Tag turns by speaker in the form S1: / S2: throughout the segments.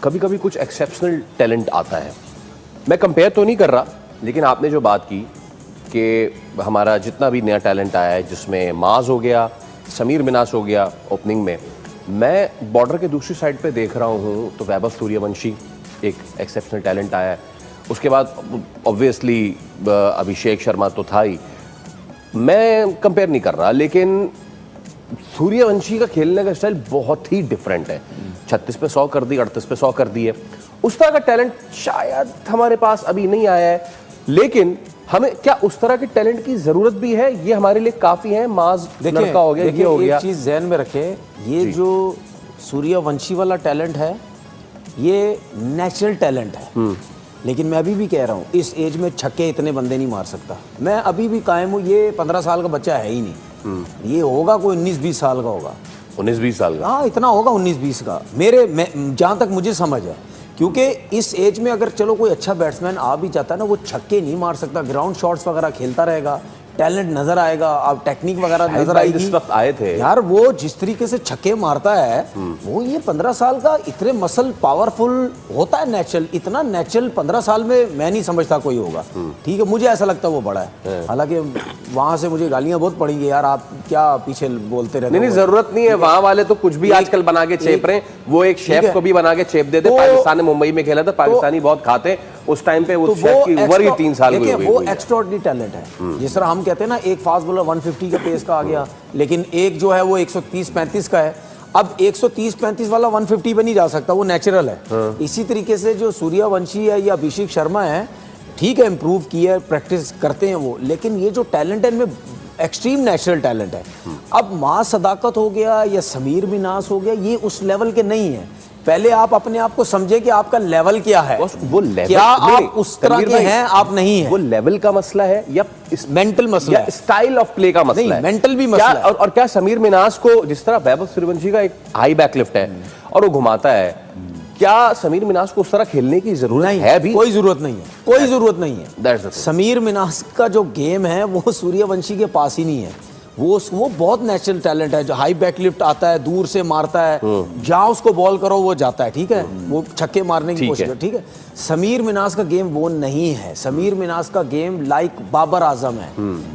S1: कभी कभी कुछ एक्सेप्शनल टैलेंट आता है। मैं कंपेयर तो नहीं कर रहा, लेकिन आपने जो बात की कि हमारा जितना भी नया टैलेंट आया है, जिसमें माज हो गया, समीर मिनास हो गया ओपनिंग में, मैं बॉर्डर के दूसरी साइड पे देख रहा हूँ तो वैभव सूर्यवंशी एक एक्सेप्शनल टैलेंट आया है। उसके बाद ऑब्वियसली अभिषेक शर्मा तो था ही, मैं कंपेयर नहीं कर रहा, लेकिन सूर्यवंशी का खेलने का स्टाइल बहुत ही डिफरेंट है। 36 पे 100 कर दी, 38 पे 100 कर दी है। उस तरह का टैलेंट शायद हमारे पास अभी नहीं आया है, लेकिन हमें क्या उस तरह के टैलेंट की जरूरत भी है? ये हमारे लिए काफी है। माज लड़का हो गया, ये हो गया।
S2: एक चीज ध्यान में रखें, ये जो सूर्यवंशी वाला टैलेंट है ये नेचुरल टैलेंट है। लेकिन मैं अभी भी कह रहा हूँ, इस एज में छक्के इतने बंदे नहीं मार सकता। मैं अभी भी कायम हूँ, ये 15 साल का बच्चा है ही नहीं। ये होगा कोई 19-20 साल का होगा।
S1: 19-20 साल का?
S2: हाँ, इतना होगा 19-20 का, जहाँ तक मुझे समझ है। क्योंकि इस एज में अगर चलो कोई अच्छा बैट्समैन आ भी जाता है ना, वो छक्के नहीं मार सकता। ग्राउंड शॉट्स वगैरह खेलता रहेगा, टैलेंट नजर आएगा, आप टेक्निक वगैरह नजर आएगी।
S1: इस वक्त आए थे
S2: यार, वो जिस तरीके से छक्के मारता है, वो ये 15 साल का इतने मसल पावरफुल होता है। नेचुरल, इतना नेचुरल 15 साल में मैं नहीं समझता कोई होगा। ठीक है, मुझे ऐसा लगता है वो बड़ा है। हालांकि वहां से मुझे गालियां बहुत पड़ेंगी, यार आप क्या पीछे बोलते रहते।
S1: नहीं, जरूरत नहीं है। वहां वाले तो कुछ भी आजकल बना के चेप रहे हैं। वो एक शेफ को भी बना के चेप देते। पाकिस्तान ने मुंबई में खेला था, पाकिस्तानी बहुत खाते उस टाइम पे। वो शेफ की उम्र ही 3 साल की हो गई।
S2: वो एक्स्ट्राऑर्डिनरी टैलेंट है। जिस तरह हम कहते हैं ना, एक फास्ट बॉलर 150 का पेस का आ गया, लेकिन एक जो है वो 130-35 का है। अब 130-35 वाला 150 पे नहीं जा सकता, वो नेचुरल है। इसी तरीके से जो सूर्यवंशी है या अभिषेक शर्मा है, ठीक है, इंप्रूव किया है, प्रैक्टिस करते हैं वो, लेकिन ये जो टैलेंट है इनमें एक्सट्रीम नेचुरल टैलेंट है। अब मां सदाकत हो गया या समीर मिनास हो गया, ये उस लेवल के नहीं है। पहले आप अपने आप को समझे कि आपका लेवल क्या है।
S1: वो लेवल,
S2: क्या आप उस तरह के हैं, आप नहीं है।
S1: वो लेवल का मसला है या
S2: मेंटल मसला है,
S1: स्टाइल ऑफ प्ले का मसला है?
S2: मेंटल भी मसला है।
S1: और क्या समीर मिनास को, जिस तरह वैभव सूर्यवंशी का एक हाई बैकलिफ्ट है और वो घुमाता है, क्या समीर मिनास को उस तरह खेलने की जरूरत है? भी
S2: कोई जरूरत नहीं है, कोई जरूरत नहीं है।
S1: That's
S2: समीर मिनास का जो गेम है वो सूर्यवंशी के पास ही नहीं है। वो बहुत नेचुरल टैलेंट है, जो हाई बैकलिफ्ट आता है, दूर से मारता है, जहां उसको बॉल करो वो जाता है। ठीक है, वो छक्के मारने की कोशिश है। ठीक है, समीर मिनास का गेम वो नहीं है। समीर मिनास का गेम लाइक बाबर आजम है,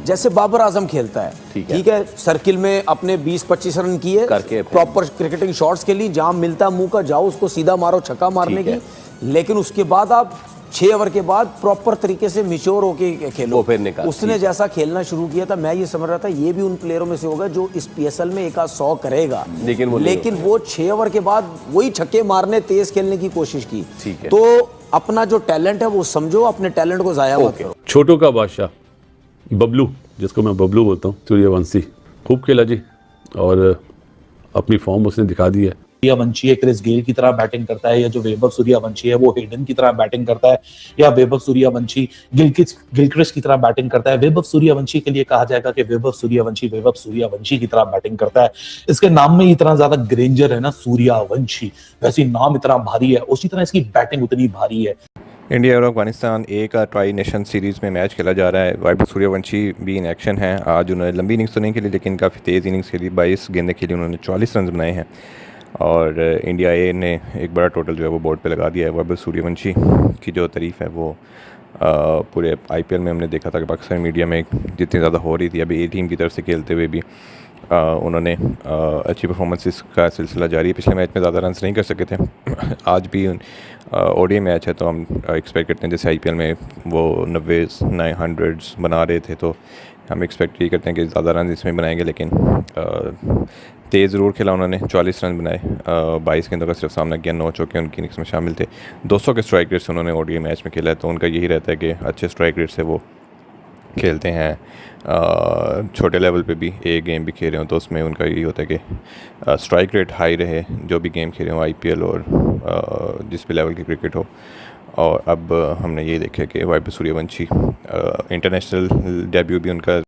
S2: जैसे बाबर आजम खेलता है। ठीक है, सर्किल में अपने 20-25 रन किए, प्रॉपर क्रिकेटिंग शॉट्स के लिए, जहां मिलता मुंह का जाओ उसको सीधा मारो, छक्का मारने की। लेकिन उसके बाद आप 6 ओवर के बाद प्रॉपर तरीके से मिच्योर होके खेलो। उसने जैसा खेलना शुरू किया था, मैं ये समझ रहा था ये भी उन प्लेयरों में से होगा जो इस पीएसएल में 100 करेगा, लेकिन वो 6 ओवर के बाद वही छक्के मारने, तेज खेलने की कोशिश की। तो अपना जो टैलेंट है वो समझो, अपने टैलेंट को जाया मत करो।
S3: छोटों का बादशाह बबलू, जिसको मैं बबलू बोलता हूँ, सूर्यवंशी खूब खेला जी, और अपनी फॉर्म उसने दिखा दी है।
S4: सूर्यवंशी क्रिस गेल की तरह बैटिंग करता है, या जो वैभव सूर्यवंशी है वो हेडन की तरह बैटिंग करता है, या वैभव सूर्यवंशी गिलक्रिस्ट की तरह बैटिंग करता है। वैभव सूर्यवंशी के लिए कहा जाएगा कि वैभव सूर्यवंशी की तरह बैटिंग करता है। इसके नाम में इतना ज्यादा ग्रेंजर है ना, सूर्यवंशी, वैसे नाम इतना भारी है, उसी तरह इसकी बैटिंग उतनी भारी है।
S5: इंडिया और अफगानिस्तान का ट्राई नेशन सीरीज़ में मैच खेला जा रहा है। वैभव सूर्यवंशी भी इन एक्शन है। आज उन्होंने लंबी इनिंग्स तो नहीं खेली, लेकिन काफ़ी तेज़ इनिंग्स खेली। 22 गेंदें खेली, उन्होंने 44 रन बनाए हैं, और इंडिया ए ने एक बड़ा टोटल जो है वो बोर्ड पे लगा दिया है। वैभव सूर्यवंशी की जो तारीफ़ है वो पूरे आईपीएल में हमने देखा था कि पाकिस्तान मीडिया में जितनी ज़्यादा हो रही थी। अभी ए टीम की तरफ से खेलते हुए भी उन्होंने अच्छी परफॉर्मेंस का सिलसिला जारी है। पिछले मैच में ज़्यादा रन्स नहीं कर सके थे, आज भी ओडीआई मैच है, तो हम एक्सपेक्ट करते हैं जैसे आईपीएल में वो 90s 900s बना रहे थे, तो हम एक्सपेक्ट ये करते हैं कि ज़्यादा रन इसमें बनाएंगे। लेकिन तेज़ ज़रूर खेला उन्होंने, 44 रन बनाए, 22 गेंदों का सिर्फ सामना किया, 9 चौके उनकी इनिंग्स में शामिल थे। 200 के स्ट्राइक रेट से उन्होंने ओडीआई मैच में खेला है, तो उनका यही रहता है कि अच्छे स्ट्राइक रेट से वो खेलते हैं। छोटे लेवल पे भी एक गेम भी खेल रहे हो तो उसमें उनका यही होता है कि स्ट्राइक रेट हाई रहे, जो भी गेम खेले हो आईपीएल और जिस भी लेवल की क्रिकेट हो। और अब हमने ये देखा कि वैभव सूर्यवंशी इंटरनेशनल डेब्यू भी उनका